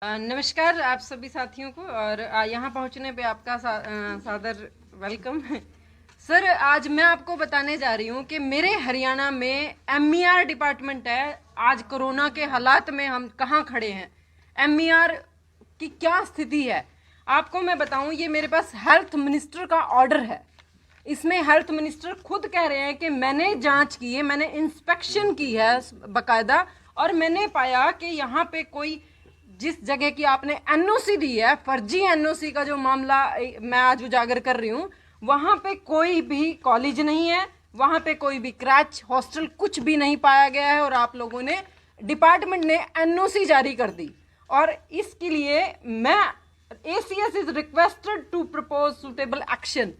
नमस्कार आप सभी साथियों को और यहाँ पहुँचने पे आपका सादर वेलकम। सर आज मैं आपको बताने जा रही हूँ कि मेरे हरियाणा में MER डिपार्टमेंट है। आज कोरोना के हालात में हम कहाँ खड़े हैं, MER की क्या स्थिति है आपको मैं बताऊँ। ये मेरे पास हेल्थ मिनिस्टर का ऑर्डर है। इसमें हेल्थ मिनिस्टर खुद कह रहे हैं कि मैंने जांच की है, मैंने इंस्पेक्शन की है बकायदा, और मैंने पाया कि यहाँ पे कोई जिस जगह की आपने NOC दी है, फर्जी NOC का जो मामला मैं आज उजागर कर रही हूँ, वहाँ पे कोई भी कॉलेज नहीं है, वहाँ पे कोई भी क्रैच हॉस्टल कुछ भी नहीं पाया गया है। और आप लोगों ने डिपार्टमेंट ने NOC जारी कर दी और इसके लिए मैं ACS is requested to propose suitable action.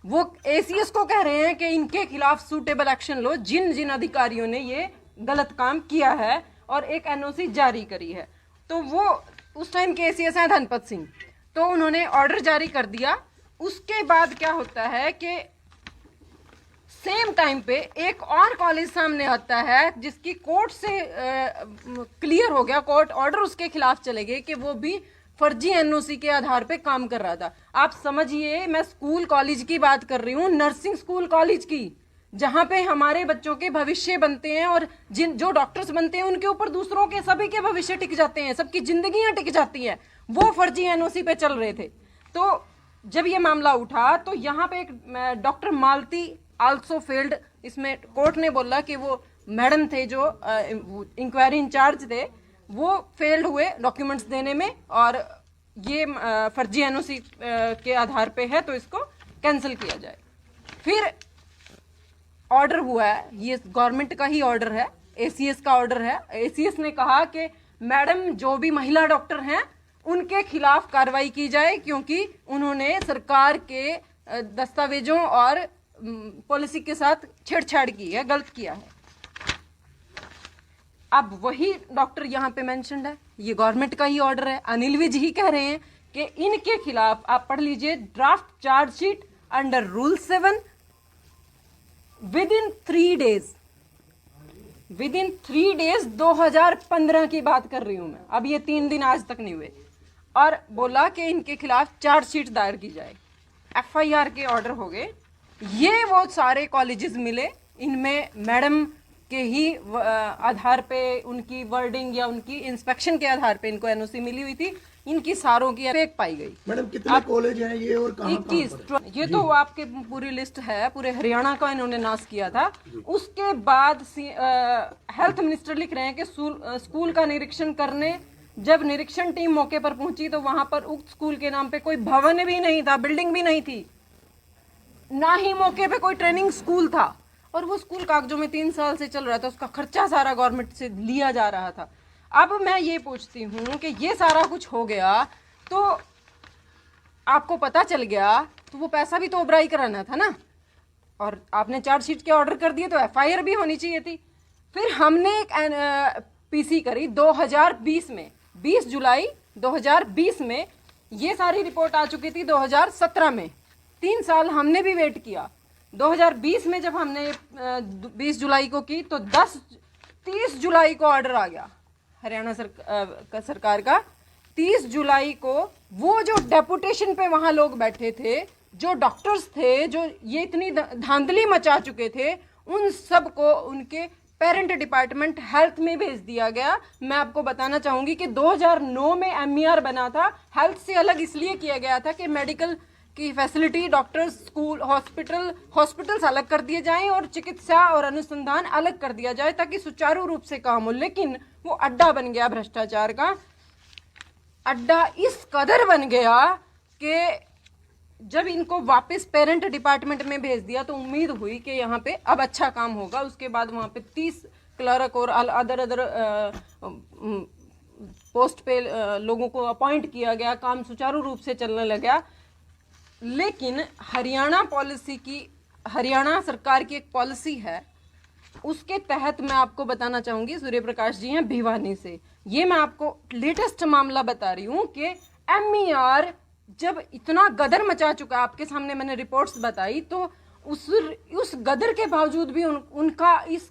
वो ACS को कह रहे हैं कि इनके खिलाफ सूटेबल एक्शन लो जिन जिन अधिकारियों ने ये गलत काम किया है और एक NOC जारी करी है। तो वो उस टाइम के ACS हैं धनपत सिंह, तो उन्होंने ऑर्डर जारी कर दिया। उसके बाद क्या होता है कि सेम टाइम पे एक और कॉलेज सामने आता है जिसकी कोर्ट से क्लियर हो गया, कोर्ट ऑर्डर उसके खिलाफ चले गए कि वो भी फर्जी NOC के आधार पे काम कर रहा था। आप समझिए, मैं स्कूल कॉलेज की बात कर रही हूँ, नर्सिंग स्कूल कॉलेज की, जहां पे हमारे बच्चों के भविष्य बनते हैं और जो डॉक्टर्स बनते हैं उनके ऊपर दूसरों के सभी के भविष्य टिक जाते हैं, सबकी जिंदगियां टिक जाती हैं। वो फर्जी NOC पे चल रहे थे। तो जब ये मामला उठा तो यहाँ पे एक डॉक्टर मालती आल्सो फेल्ड, इसमें कोर्ट ने बोला कि वो मैडम थे जो इंक्वायरी इंचार्ज थे, वो फेल्ड हुए डॉक्यूमेंट्स देने में, और ये फर्जी NOC के आधार पे है तो इसको कैंसिल किया जाए। फिर ऑर्डर हुआ है, ये गवर्नमेंट का ही ऑर्डर है, ACS का ऑर्डर है। ACS ने कहा कि मैडम जो भी महिला डॉक्टर हैं उनके खिलाफ कार्रवाई की जाए क्योंकि उन्होंने सरकार के दस्तावेजों और पॉलिसी के साथ छेड़छाड़ की है, गलत किया है। अब वही डॉक्टर यहाँ पे मेंशन्ड है, ये गवर्नमेंट का ही ऑर्डर है। अनिल विज ही कह रहे हैं कि इनके खिलाफ, आप पढ़ लीजिए, draft chargesheet under rule 7 within 3 days 2015 की बात कर रही हूं मैं, अब ये 3 दिन आज तक नहीं हुए, और बोला कि इनके खिलाफ चार्जशीट दायर की जाए। FIR के ऑर्डर हो गए। ये वो सारे कॉलेजेस मिले, इनमें मैडम के ही आधार पे, उनकी वर्डिंग या उनकी इंस्पेक्शन के आधार पे इनको NOC मिली हुई थी। इनकी सारों की फेक पाई गई। मैडम कितने कॉलेज हैं ये और कहाँ 21, ये तो आपके पूरी लिस्ट है, पूरे हरियाणा का इन्होंने नाश किया था। उसके बाद हेल्थ मिनिस्टर लिख रहे हैं कि स्कूल का निरीक्षण करने जब निरीक्षण टीम मौके पर पहुंची तो वहां पर उक्त स्कूल के नाम पे कोई भवन भी नहीं था, बिल्डिंग भी नहीं थी, ना ही मौके पे कोई ट्रेनिंग स्कूल था, और वो स्कूल कागजों में 3 साल से चल रहा था, उसका खर्चा सारा गवर्नमेंट से लिया जा रहा था। अब मैं ये पूछती हूँ कि ये सारा कुछ हो गया तो आपको पता चल गया तो वो पैसा भी तो उबराई कराना था ना, और आपने चार्जशीट के ऑर्डर कर दिए तो FIR भी होनी चाहिए थी। फिर हमने एक PC करी 2020 में, 20 जुलाई 2020 में। ये सारी रिपोर्ट आ चुकी थी 2017 में, 3 साल हमने भी वेट किया। 2020 में जब हमने 20 जुलाई को की तो 30 जुलाई को ऑर्डर आ गया हरियाणा सरकार का। 30 जुलाई को वो जो डेपुटेशन पे वहां लोग बैठे थे, जो डॉक्टर्स थे, जो ये इतनी धांधली मचा चुके थे, उन सब को उनके पेरेंट डिपार्टमेंट हेल्थ में भेज दिया गया। मैं आपको बताना चाहूंगी कि 2009 में MER बना था, हेल्थ से अलग इसलिए किया गया था कि मेडिकल की फैसिलिटी, डॉक्टर्स, स्कूल, हॉस्पिटल्स अलग कर दिए जाएं और चिकित्सा और अनुसंधान अलग कर दिया जाए ताकि सुचारू रूप से काम हो। लेकिन वो अड्डा बन गया, भ्रष्टाचार का अड्डा इस कदर बन गया कि जब इनको वापस पेरेंट डिपार्टमेंट में भेज दिया तो उम्मीद हुई कि यहाँ पे अब अच्छा काम होगा। उसके बाद वहाँ पे 30 क्लर्क और अदर पोस्ट पे लोगों को अपॉइंट किया गया, काम सुचारू रूप से चलने लगा। लेकिन हरियाणा सरकार की एक पॉलिसी है, उसके तहत मैं आपको बताना चाहूंगी, सूर्य प्रकाश जी हैं भिवानी से, ये मैं आपको लेटेस्ट मामला बता रही हूँ कि MER जब इतना गदर मचा चुका, आपके सामने मैंने रिपोर्ट्स बताई, तो उस गदर के बावजूद भी उनका इस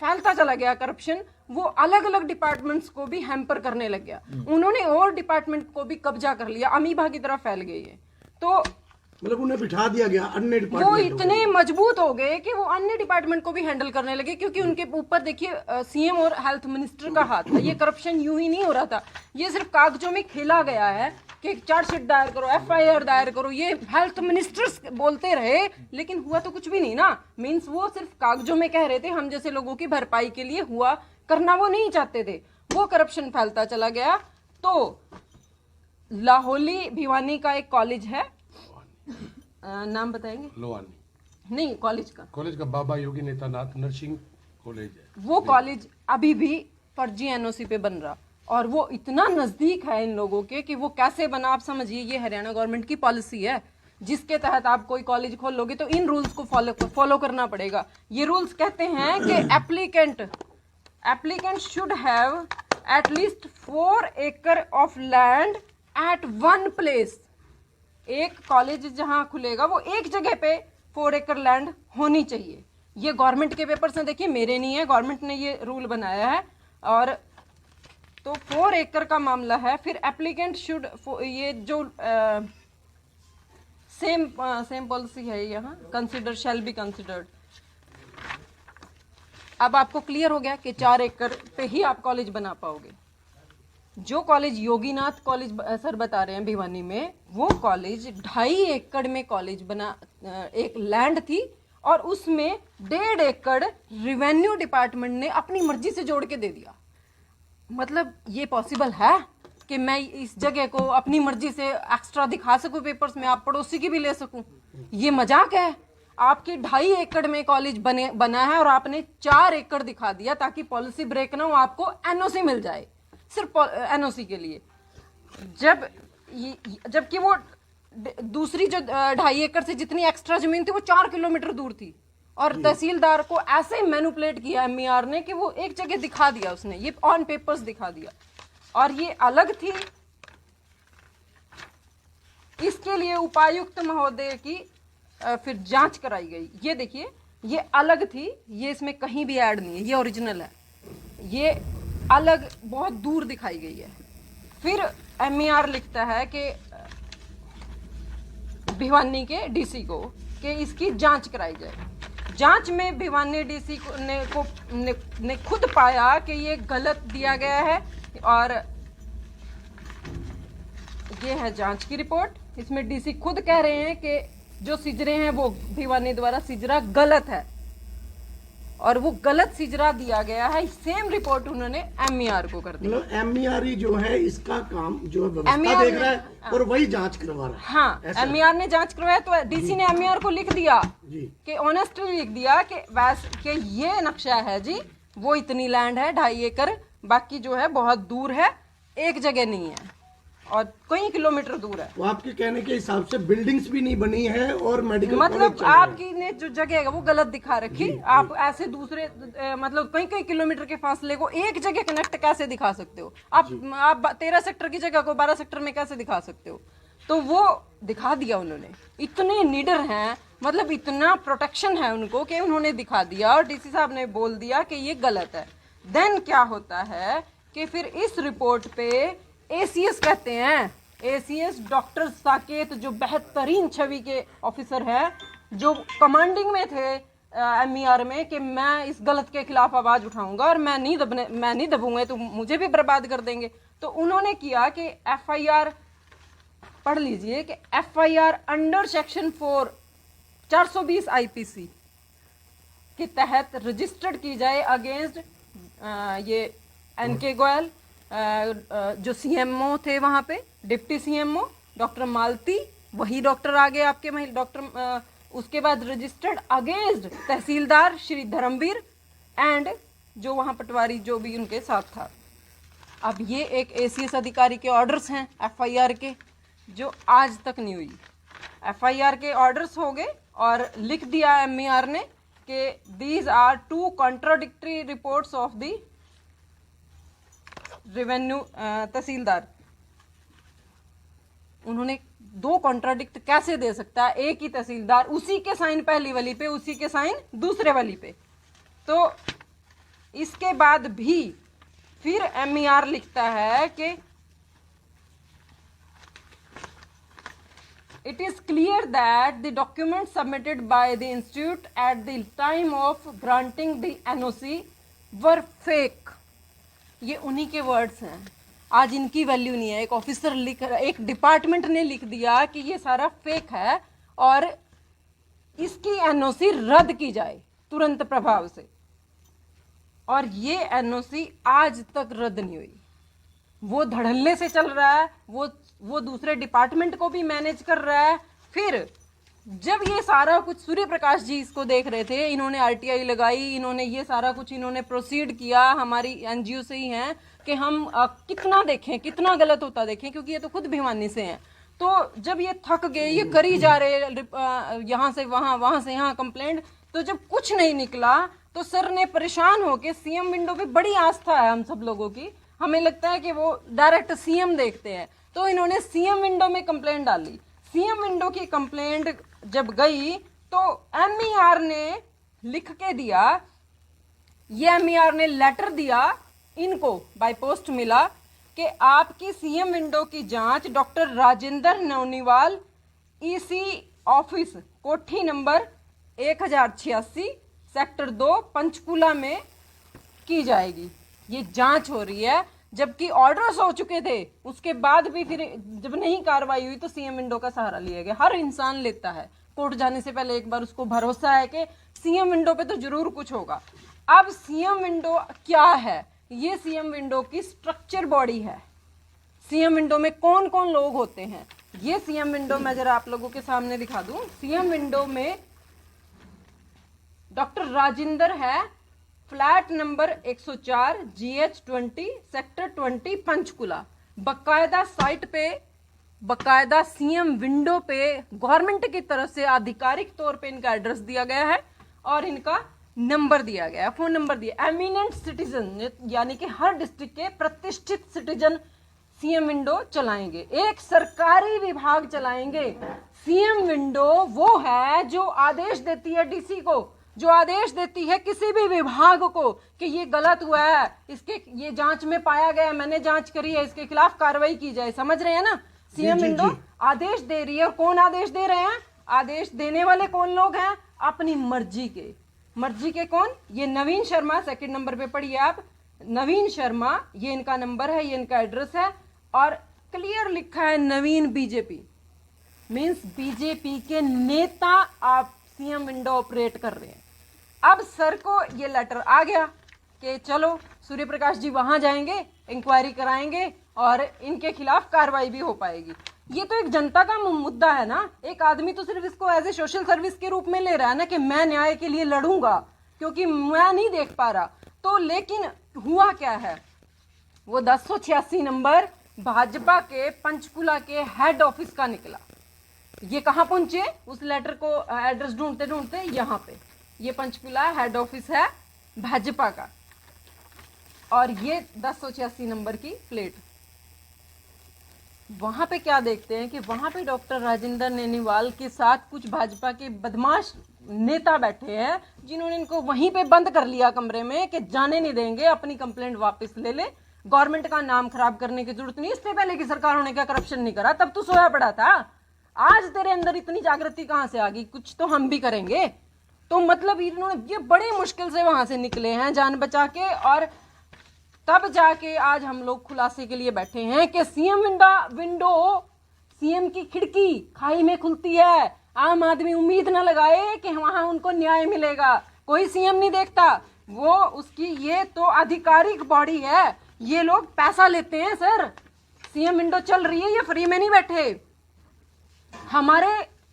फैलता चला गया करप्शन, वो अलग अलग डिपार्टमेंट्स को भी हैम्पर करने लग गया। उन्होंने और डिपार्टमेंट को भी कब्जा कर लिया, अमीबा की तरह फैल गई है। तो मतलब उन्हें बिठा दिया गया अन्य वो डिपार्टमेंट इतने मजबूत हो गए कि वो अन्य डिपार्टमेंट को भी हैंडल करने लगे, क्योंकि उनके ऊपर देखिए सीएम और हेल्थ मिनिस्टर का हाथ था। ये करप्शन यूं ही नहीं हो रहा था, ये सिर्फ कागजों में खेला गया है कि चार्जशीट दायर करो, एफआईआर दायर करो, ये हेल्थ मिनिस्टर्स बोलते रहे, लेकिन हुआ तो कुछ भी नहीं ना। मीन्स वो सिर्फ कागजों में कह रहे थे, हम जैसे लोगों की भरपाई के लिए हुआ करना वो नहीं चाहते थे। वो करप्शन फैलता चला गया। तो लाहौली भिवानी का एक कॉलेज है, नाम बताएंगे? लोहानी नहीं, कॉलेज का बाबा योगी नेतानाथ नर्सिंग कॉलेज है। वो कॉलेज अभी भी फर्जी एनओसी पे बन रहा, और वो इतना नजदीक है इन लोगों के कि वो कैसे बना आप समझिए। ये हरियाणा गवर्नमेंट की पॉलिसी है जिसके तहत आप कोई कॉलेज खोल लोगे तो इन रूल्स को फॉलो करना पड़ेगा। ये रूल्स कहते हैं कि एप्लीकेंट शुड हैव एटलीस्ट 4 एकड़ of land at one place. एक कॉलेज जहां खुलेगा वो एक जगह पे 4 एकड़ लैंड होनी चाहिए। ये गवर्नमेंट के पेपर्स हैं, देखिए मेरे नहीं है, गवर्नमेंट ने ये रूल बनाया है। और तो 4 एकड़ का मामला है। फिर एप्लीकेंट शुड, ये जो सेम पॉलिसी है यहाँ, कंसिडर शैल बी कंसिडर्ड। अब आपको क्लियर हो गया कि 4 एकड़ पे ही आप कॉलेज बना पाओगे। जो कॉलेज योगीनाथ कॉलेज सर बता रहे हैं भिवानी में, वो कॉलेज 2.5 एकड़ में कॉलेज बना, एक लैंड थी और उसमें 1.5 एकड़ रेवेन्यू डिपार्टमेंट ने अपनी मर्जी से जोड़ के दे दिया। मतलब ये पॉसिबल है कि मैं इस जगह को अपनी मर्जी से एक्स्ट्रा दिखा सकूं पेपर्स में, आप पड़ोसी की भी ले सकूं? ये मजाक है। आपके 2.5 एकड़ में कॉलेज बना है और आपने 4 एकड़ दिखा दिया ताकि पॉलिसी ब्रेक ना हो, आपको एनओसी मिल जाए सिर्फ एनओसी के लिए। जबकि वो दूसरी जो 2.5 एकड़ से जितनी एक्स्ट्रा जमीन थी वो 4 किलोमीटर दूर थी, और तहसीलदार को ऐसे मैनिपुलेट किया एमईआर ने कि वो एक जगह दिखा दिया, उसने ये ऑन पेपर्स दिखा दिया। और ये अलग थी, इसके लिए उपायुक्त महोदय की फिर जांच कराई गई। ये देखिए, ये अलग थी, ये इसमें कहीं भी ऐड नहीं है, ये ओरिजिनल है। ये अलग बहुत दूर दिखाई गई है। फिर एमईआर लिखता है कि भिवानी के डीसी को कि इसकी जांच कराई जाए। जांच में भिवानी डीसी ने खुद पाया कि ये गलत दिया गया है, और ये है जांच की रिपोर्ट। इसमें डीसी खुद कह रहे हैं कि जो सिजरे हैं वो भिवानी द्वारा सिजरा गलत है, और वो गलत सिजरा दिया गया है। सेम रिपोर्ट उन्होंने एमईआर को कर दी। मतलब एमईआर जो है इसका काम जो व्यवस्था देख रहा है और वही जांच करवा रहा है। हाँ, एमईआर ने जांच करवाया, तो डीसी ने एमईआर को लिख दिया कि ऑनेस्टली लिख दिया कि ये नक्शा है जी, वो इतनी लैंड है 2.5 एकड़, बाकी जो है बहुत दूर है, एक जगह नहीं है और कई किलोमीटर दूर है। वो आपके कहने के हिसाब से बिल्डिंग्स भी नहीं बनी है और मेडिकल मतलब आपकी ने जो जगह है वो गलत दिखा रखी। आप ऐसे दूसरे मतलब कई किलोमीटर के फासले को एक जगह कनेक्ट कैसे दिखा सकते हो? आप 13 सेक्टर की जगह को 12 सेक्टर में कैसे दिखा सकते हो? तो वो दिखा दिया उन्होंने। इतने निडर हैं, मतलब इतना प्रोटेक्शन है उनको कि उन्होंने दिखा दिया और डीसी साहब ने बोल दिया कि ये गलत है। देन क्या होता है कि फिर इस रिपोर्ट पे एसीएस कहते हैं, एसीएस डॉक्टर साकेत जो बेहतरीन छवि के ऑफिसर हैं, जो कमांडिंग में थे एमईआर में कि मैं इस गलत के खिलाफ आवाज उठाऊंगा और मैं नहीं दबूंगा तो मुझे भी बर्बाद कर देंगे। तो उन्होंने किया कि एफआईआर पढ़ लीजिए कि एफआईआर अंडर सेक्शन 420 आईपीसी के तहत रजिस्टर्ड की जाए अगेंस्ट ये एनके गोयल, जो सीएमओ थे वहां पे, डिप्टी सीएमओ डॉक्टर मालती, वही डॉक्टर आगे आपके डॉक्टर, उसके बाद registered against tehsildar Shri Dharamveer and जो वहां पटवारी जो भी उनके साथ था। अब ये एक एसीएस अधिकारी के ऑर्डर्स हैं एफआईआर के, जो आज तक नहीं हुई। एफआईआर के ऑर्डर्स हो गए और लिख दिया एमईआर ने कि these are 2 contradictory reports of the revenue tehsildar. उन्होंने 2 कॉन्ट्राडिक्ट कैसे दे सकता है एक ही तहसीलदार, उसी के साइन पहली वाली पे, उसी के साइन दूसरे वाली पे। तो इसके बाद भी फिर MER लिखता है कि it is clear that the documents submitted by the institute at the time of granting the NOC were fake। ये उन्हीं के वर्ड्स हैं, आज इनकी वैल्यू नहीं है। एक ऑफिसर एक डिपार्टमेंट ने लिख दिया कि ये सारा फेक है और इसकी NOC रद्द की जाए तुरंत प्रभाव से, और ये NOC आज तक रद्द नहीं हुई। वो धड़ल्ले से चल रहा है, वो दूसरे डिपार्टमेंट को भी मैनेज कर रहा है। फिर जब ये सारा कुछ सूर्य प्रकाश जी इसको देख रहे थे, इन्होंने RTI लगाई, इन्होंने ये सारा कुछ इन्होंने प्रोसीड किया, हमारी NGO से ही हैं कि हम कितना देखें, कितना गलत होता देखें, क्योंकि ये तो खुद भिवानी से हैं। तो जब ये थक गए, ये करी जा रहे यहाँ से वहाँ, वहाँ से यहाँ कंप्लेंट, तो जब कुछ नहीं निकला तो सर ने परेशान होके, CM विंडो पे बड़ी आस्था है हम सब लोगों की, हमें लगता है कि वो डायरेक्ट CM देखते हैं, तो इन्होंने CM विंडो में कंप्लेंट डाली। CM विंडो की कंप्लेंट जब गई तो MER ने लिख के दिया, ये MER ने लेटर दिया, इनको बाय पोस्ट मिला कि आपकी CM विंडो की जांच डॉक्टर राजेंद्र नौनीवाल EC ऑफिस कोठी नंबर 1086 सेक्टर 2 पंचकूला में की जाएगी। ये जांच हो रही है, जबकि ऑर्डर्स हो चुके थे, उसके बाद भी फिर जब नहीं कार्रवाई हुई तो CM विंडो का सहारा लिया गया। हर इंसान लेता है, कोर्ट जाने से पहले एक बार उसको भरोसा है कि CM विंडो पे तो जरूर कुछ होगा। अब CM विंडो क्या है? ये CM विंडो की स्ट्रक्चर बॉडी है। CM विंडो में कौन कौन लोग होते हैं, ये CM विंडो मैं जरा आप लोगों के सामने दिखा दूं। CM विंडो में डॉक्टर राजेंद्र है, flat number 104 GH20 sector 20 Panchkula. बकायदा साइट पे, बकायदा CM विंडो पे गवर्नमेंट की तरफ से आधिकारिक तौर पे इनका एड्रेस दिया गया है और इनका नंबर दिया गया है, फोन नंबर दिया। एमिनेंट सिटीजन यानी कि हर डिस्ट्रिक्ट के प्रतिष्ठित सिटीजन CM विंडो चलाएंगे, एक सरकारी विभाग चलाएंगे। CM विंडो वो है जो आदेश देती है DC को, जो आदेश देती है किसी भी विभाग को कि ये गलत हुआ है, इसके ये जांच में पाया गया, मैंने जांच करी है, इसके खिलाफ कार्रवाई की जाए। समझ रहे हैं ना? CM विंडो आदेश दे रही है, और कौन आदेश दे रहे हैं? आदेश देने वाले कौन लोग हैं? अपनी मर्जी के कौन? ये नवीन शर्मा, सेकंड नंबर पे पढ़िए आप, नवीन शर्मा, ये इनका नंबर है, ये इनका एड्रेस है, और क्लियर लिखा है नवीन BJP, मीन्स BJP के नेता आप CM विंडो ऑपरेट कर रहे हैं। अब सर को ये लेटर आ गया कि चलो सूर्य प्रकाश जी वहां जाएंगे, इंक्वायरी कराएंगे और इनके खिलाफ कार्रवाई भी हो पाएगी। ये तो एक जनता का मुद्दा है ना, एक आदमी तो सिर्फ इसको एज ए सोशल सर्विस के रूप में ले रहा है ना कि मैं न्याय के लिए लड़ूंगा क्योंकि मैं नहीं देख पा रहा। तो लेकिन हुआ क्या है, वो 1086 नंबर भाजपा के पंचकुला के हेड ऑफिस का निकला। ये कहाँ पहुंचे? उस लेटर को एड्रेस ढूंढते ढूंढते यहाँ पे, ये पंचकुला हेड ऑफिस है भाजपा का, और ये 1086 नंबर की प्लेट। वहां पे क्या देखते हैं कि वहां पे डॉक्टर राजेंद्र नौनीवाल के साथ कुछ भाजपा के बदमाश नेता बैठे हैं, जिन्होंने इनको वहीं पे बंद कर लिया कमरे में कि जाने नहीं देंगे, अपनी कंप्लेंट वापस ले ले, गवर्नमेंट का नाम खराब करने की जरूरत नहीं। इससे पहले की सरकारों ने क्या करप्शन नहीं करा? तब तो सोया पड़ा था। आज तेरे अंदर इतनी जागृति कहां से आ गई? कुछ तो हम भी करेंगे। तो मतलब इन्होंने ये बड़ी मुश्किल से वहां से निकले हैं जान बचा के, और तब जाके आज हम लोग खुलासे के लिए बैठे हैं कि CM विंडो CM की खिड़की खाई में खुलती है। आम आदमी उम्मीद न लगाए कि वहां उनको न्याय मिलेगा, कोई CM नहीं देखता, वो उसकी ये तो आधिकारिक बॉडी है, ये लोग पैसा लेते हैं। सर CM विंडो चल रही है, ये फ्री में नहीं बैठे, हमारे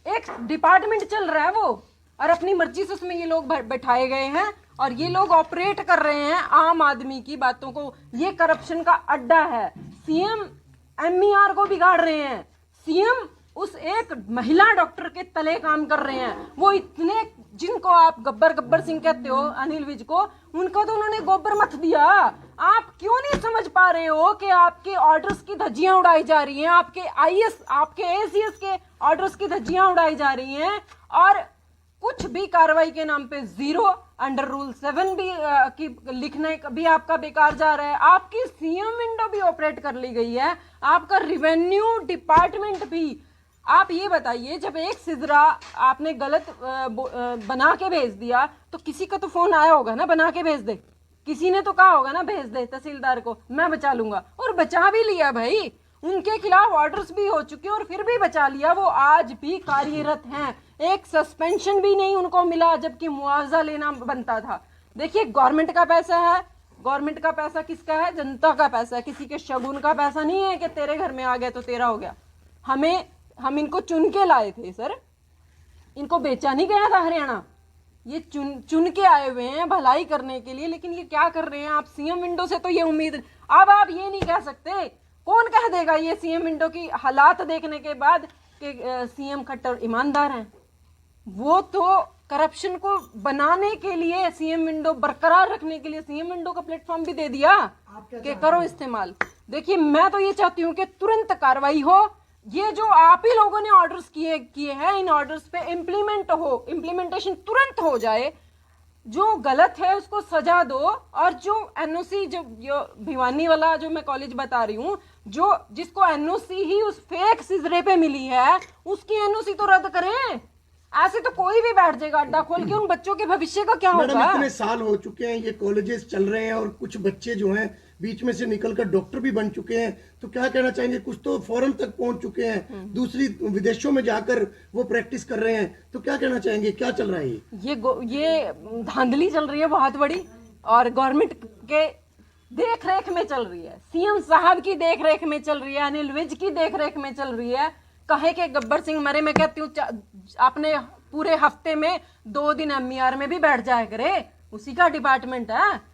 एक डिपार्टमेंट चल रहा है वो, और अपनी मर्जी से उसमें ये लोग बैठाए गए हैं और ये लोग ऑपरेट कर रहे हैं आम आदमी की बातों को। ये करप्शन का अड्डा है। CM MER को बिगाड़ रहे हैं, CM उस एक महिला डॉक्टर के तले काम कर रहे हैं। वो इतने, जिनको आप गब्बर सिंह कहते हो, अनिल विज को, उनको तो उन्होंने गोबर मत दिया। आप क्यों नहीं समझ पा रहे हो कि आपके ऑर्डर्स की धज्जियां उड़ाई जा रही हैं, आपके IS, आपके ACS के ऑर्डर्स की धज्जियां उड़ाई जा रही हैं, और कुछ भी कार्रवाई के नाम पे जीरो। अंडर रूल 7 भी की लिखने भी आपका बेकार जा रहा है, आपकी सीएम विंडो भी ऑपरेट कर ली गई है, आपका रिवेन्यू डिपार्टमेंट भी। आप ये बताइए, जब एक सिजरा आपने गलत बना के भेज दिया तो किसी का तो फोन आया होगा ना, बना के भेज दे, किसी ने तो कहा होगा ना भेज दे तहसीलदार को, मैं बचा लूंगा, और बचा भी लिया भाई। उनके खिलाफ ऑर्डर्स भी हो चुके और फिर भी बचा लिया, वो आज भी कार्यरत हैं, एक सस्पेंशन भी नहीं उनको मिला, जबकि मुआवजा लेना बनता था। देखिए, गवर्नमेंट का पैसा है, गवर्नमेंट का पैसा किसका है? जनता का पैसा है, किसी के शगुन का पैसा नहीं है कि तेरे घर में आ गया तो तेरा हो गया। हम इनको चुन के लाए थे सर, इनको बेचा नहीं गया था हरियाणा, ये चुन के आए हुए हैं भलाई करने के लिए। लेकिन ये क्या कर रहे हैं, आप सीएम विंडो से तो ये उम्मीद, अब आप ये नहीं कह सकते, कौन कह देगा ये सीएम विंडो की हालात देखने के बाद कि सीएम खट्टर ईमानदार हैं? वो तो करप्शन को बनाने के लिए, सीएम विंडो बरकरार रखने के लिए सीएम विंडो का प्लेटफॉर्म भी दे दिया कि करो इस्तेमाल। देखिए, मैं तो ये चाहती हूँ कि तुरंत कार्रवाई हो, ये जो आप ही लोगों ने ऑर्डर्स किए हैं, इन ऑर्डर्स पे इम्प्लीमेंटेशन तुरंत हो जाए, जो गलत है उसको सजा दो, और जो एनओसी, जो भिवानी वाला जो मैं कॉलेज बता रही हूँ, जो जिसको एनओसी ही उस फेक सिजरे पे मिली है, उसकी एनओसी तो रद्द करें। ऐसे तो कोई भी बैठ जाएगा अड्डा खोल के, उन बच्चों के भविष्य का क्या मैडम, होगा? इतने साल हो चुके हैं, ये कॉलेजेस चल रहे हैं और कुछ बच्चे जो हैं बीच में से निकलकर डॉक्टर भी बन चुके हैं, तो क्या कहना चाहेंगे? कुछ तो फॉरेन तक पहुंच चुके हैं, दूसरी विदेशों में जाकर वो प्रैक्टिस कर रहे हैं, तो क्या कहना चाहेंगे, क्या चल रहा है? ये धांधली चल रही है बहुत बड़ी, और गवर्नमेंट के देख रेख में चल रही है, सीएम साहब की देख रेख में चल रही है, अनिल विज की देख रेख में चल रही है। कहे के गब्बर सिंह मरे, मैं कहती हूँ अपने पूरे हफ्ते में 2 दिन एमईआर में भी बैठ जाया करे, उसी का डिपार्टमेंट है,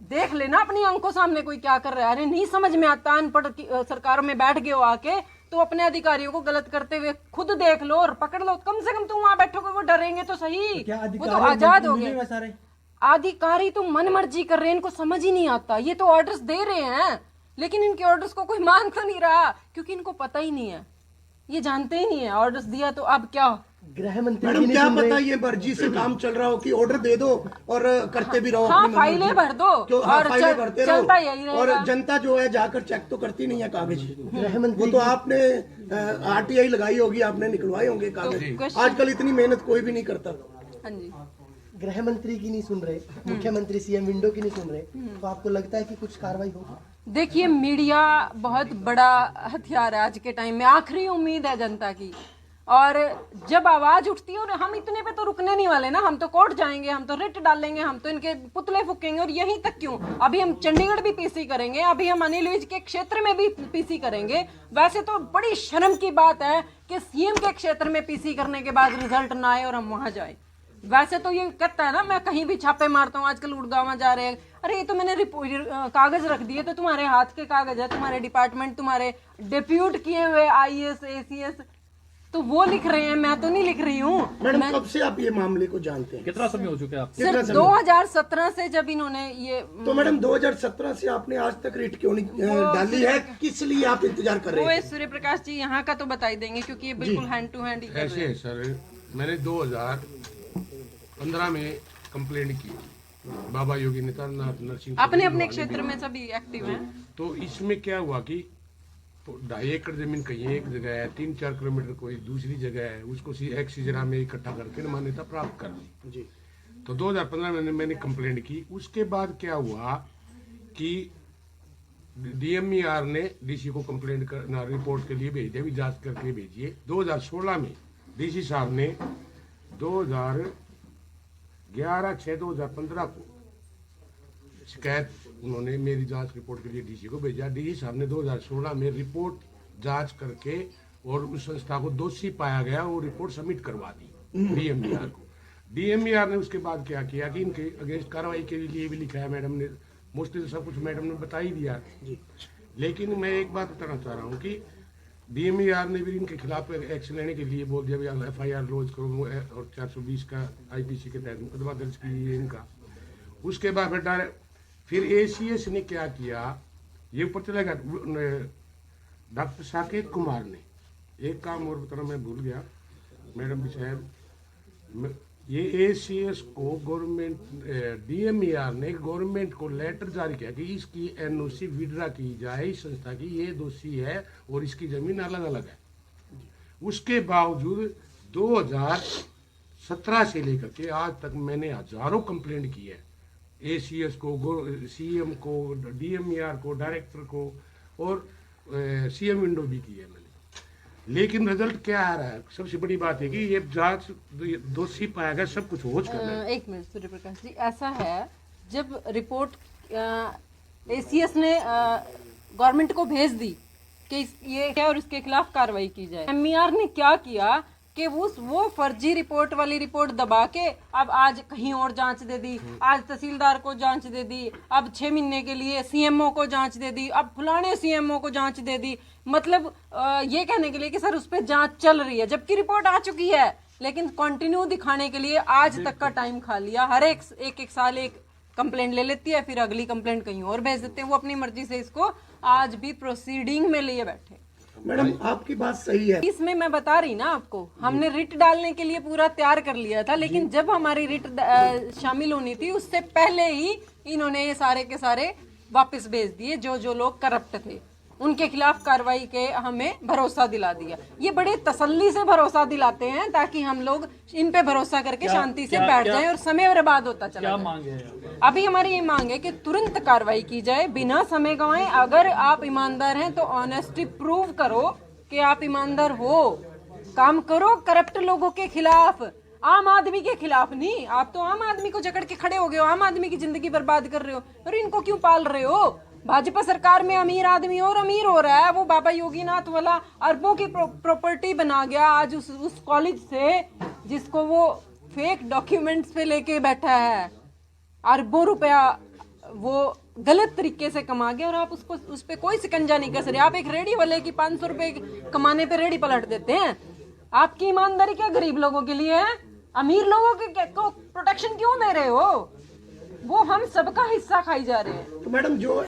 देख लेना अपनी आंखों सामने कोई क्या कर रहा है। अरे नहीं समझ में आता, अनपढ़ सरकारों में बैठ गए हो आके, तो अपने अधिकारियों को गलत करते हुए खुद देख लो और पकड़ लो, कम से कम तुम वहां बैठोगे, वो डरेंगे तो सही, वो तो आजाद हो गए। अधिकारी तो मन मर्जी कर रहे हैं, इनको समझ ही नहीं आता, ये तो ऑर्डर्स दे रहे हैं लेकिन इनके ऑर्डर्स को कोई मान तो नहीं रहा, क्योंकि इनको पता ही नहीं है, ये जानते ही नहीं है, ऑर्डर्स दिया तो अब क्या। गृह मंत्री मैडम, क्या पता ये मर्जी से काम चल रहा हो कि ऑर्डर दे दो और करते भी रहो, हाँ, फाइलें भर दो और फाइलें भरते चलता यही रहो, और जनता जो है जाकर चेक तो करती नहीं है कागज। गृह मंत्री, वो तो आपने आरटीआई लगाई होगी, आपने निकलवाए होंगे कागज, आजकल इतनी मेहनत कोई भी नहीं करता। हाँ जी, गृह मंत्री की नहीं सुन रहे, मुख्यमंत्री सीएम विंडो की नहीं सुन रहे, तो आपको लगता है कि कुछ कार्रवाई होगी? देखिए, मीडिया बहुत बड़ा हथियार है आज के टाइम में, आखिरी उम्मीद है जनता की, और जब आवाज उठती है, और हम इतने पे तो रुकने नहीं वाले ना, हम तो कोर्ट जाएंगे, हम तो रिट डालेंगे, हम तो इनके पुतले फूकेंगे, और यहीं तक क्यों, अभी हम चंडीगढ़ भी पीसी करेंगे, अभी हम अनिल विज के क्षेत्र में भी पीसी करेंगे। वैसे तो बड़ी शर्म की बात है कि सीएम के क्षेत्र में पीसी करने के बाद रिजल्ट ना आए और हम वहां जाए। वैसे तो ये कहता है ना, मैं कहीं भी छापे मारता हूँ, आजकल गुड़गांव जा रहे हैं, अरे ये तो मैंने कागज रख दिए, तो तुम्हारे हाथ के कागज है, तुम्हारे डिपार्टमेंट, तुम्हारे डेप्यूट किए हुए आईएएस एसीएस तो वो लिख रहे हैं, मैं तो नहीं लिख रही हूँ। मैडम, कब से आप ये मामले को जानते हैं? कितना समय हो चुका है आप? सर 2017 से जब इन्होंने ये, तो मैडम 2017 से आपने आज तक रिट क्यों नहीं डाली है, किस लिए आप इंतजार कर रहे हैं? सूर्य प्रकाश जी यहाँ का तो बता ही देंगे, क्योंकि ये बिल्कुल हैंड टू हैंड ही कर रहे ऐसे हैं। है सर, मैंने 2015 में कंप्लेंट की, बाबा योगी नेतानाथ नरसिंह अपने अपने क्षेत्र में सभी एक्टिव हैं। तो इसमें क्या हुआ कि 2.5 एकड़ जमीन कहीं एक जगह है, 3-4 किलोमीटर कोई दूसरी जगह है, उसको एक सिजरा में इकट्ठा करके मान्यता प्राप्त कर ली जी। तो 2015 में मैंने कंप्लेंट की। उसके बाद क्या हुआ कि डीएमईआर ने डीसी को कंप्लेंट करना रिपोर्ट के लिए भेज दिया, भी जांच करके भेजिए। 2016 में डीसी साहब ने 2011/6/2015 को शिकायत उन्होंने मेरी जांच रिपोर्ट के लिए डीसी को भेजा। डीसी साहब ने 2016 में रिपोर्ट जांच करके और उस संस्था को दोषी पाया गया, वो रिपोर्ट सबमिट करवा दी डीएमईआर को। डीएमईआर ने उसके बाद क्या किया कि इनके अगेंस्ट कार्रवाई के लिए भी लिखा है, मैडम ने मोस्टली तो सब कुछ मैडम ने बता ही दिया। लेकिन मैं एक बात बताना चाह रहा हूँ कि डीएमईआर ने भी इनके खिलाफ एक्शन लेने के लिए बोल दिया, भाई एफआईआर लॉन्च करो और 420 का आईपीसी के तहत मुकदमा दर्ज कीजिए इनका। उसके बाद फिर एसीएस ने क्या किया, ये ऊपर चलेगा। डॉक्टर साकेत कुमार ने एक काम और बताना मैं भूल गया, मैडम भी शायद ये ACS को गवर्नमेंट DMER ने गवर्नमेंट को लेटर जारी किया कि इसकी NOC विड्रा की जाए, इस संस्था की ये दोषी है और इसकी जमीन अलग अलग है। उसके बावजूद 2017 से लेकर के आज तक मैंने हजारों कंप्लेंट की है ACS को, CM को, DMER को, डायरेक्टर को और CM विंडो भी की है मैंने, लेकिन रिजल्ट क्या आ रहा है? सबसे बड़ी बात है कि ये जांच दोषी पाया गया, सब कुछ होच करना है। एक मिनट सूर्य प्रकाश जी, ऐसा है जब रिपोर्ट ACS ने गवर्नमेंट को भेज दी कि ये क्या और इसके खिलाफ कार्रवाई की जाए, MER ने क्या किया कि वो फर्जी रिपोर्ट वाली रिपोर्ट दबा के अब आज कहीं और जांच दे दी, आज तहसीलदार को जांच दे दी, अब 6 महीने के लिए CMO को जांच दे दी, अब फलाने CMO को जांच दे दी। मतलब ये कहने के लिए कि सर उस पर जांच चल रही है, जबकि रिपोर्ट आ चुकी है, लेकिन कंटिन्यू दिखाने के लिए आज तक का टाइम खा लिया। हर एक साल एक कंप्लेंट ले लेती है, फिर अगली कंप्लेंट कहीं और भेज देते हैं। वो अपनी मर्जी से इसको आज भी प्रोसीडिंग में लिए बैठे। मैडम आपकी बात सही है, इसमें मैं बता रही ना आपको, हमने रिट डालने के लिए पूरा तैयार कर लिया था, लेकिन जब हमारी रिट शामिल होनी थी उससे पहले ही इन्होंने ये सारे के सारे वापस भेज दिए। जो लोग करप्ट थे उनके खिलाफ कार्रवाई के हमें भरोसा दिला दिया। ये बड़े तसल्ली से भरोसा दिलाते हैं ताकि हम लोग इन पे भरोसा करके शांति से बैठ जाएं और समय बर्बाद होता चला जाए। मांगे हैं? अभी हमारी ये मांग है कि तुरंत कार्रवाई की जाए बिना समय गंवाए। अगर आप ईमानदार हैं तो ऑनेस्टी प्रूव करो कि आप ईमानदार हो, काम करो करप्ट लोगों के खिलाफ, आम आदमी के खिलाफ नहीं। आप तो आम आदमी को जकड़ के खड़े हो गए हो, आम आदमी की जिंदगी बर्बाद कर रहे हो और इनको क्यों पाल रहे हो? भाजपा सरकार में अमीर आदमी और अमीर हो रहा है। वो बाबा योगीनाथ वाला अरबों की प्रॉपर्टी बना गया आज उस कॉलेज से जिसको वो फेक डॉक्यूमेंट्स पे लेके बैठा है। अरबों रुपया वो गलत तरीके से कमा गया और आप उस पे कोई शिकंजा नहीं कस रहे। आप एक रेडी वाले की 500 रुपए कमाने पे रेडी पलट देते हैं। आपकी ईमानदारी क्या गरीब लोगों के लिए है? अमीर लोगों के को प्रोटेक्शन क्यों दे रहे हो? वो हम सबका हिस्सा खाई जा रहे हैं। तो मैडम जो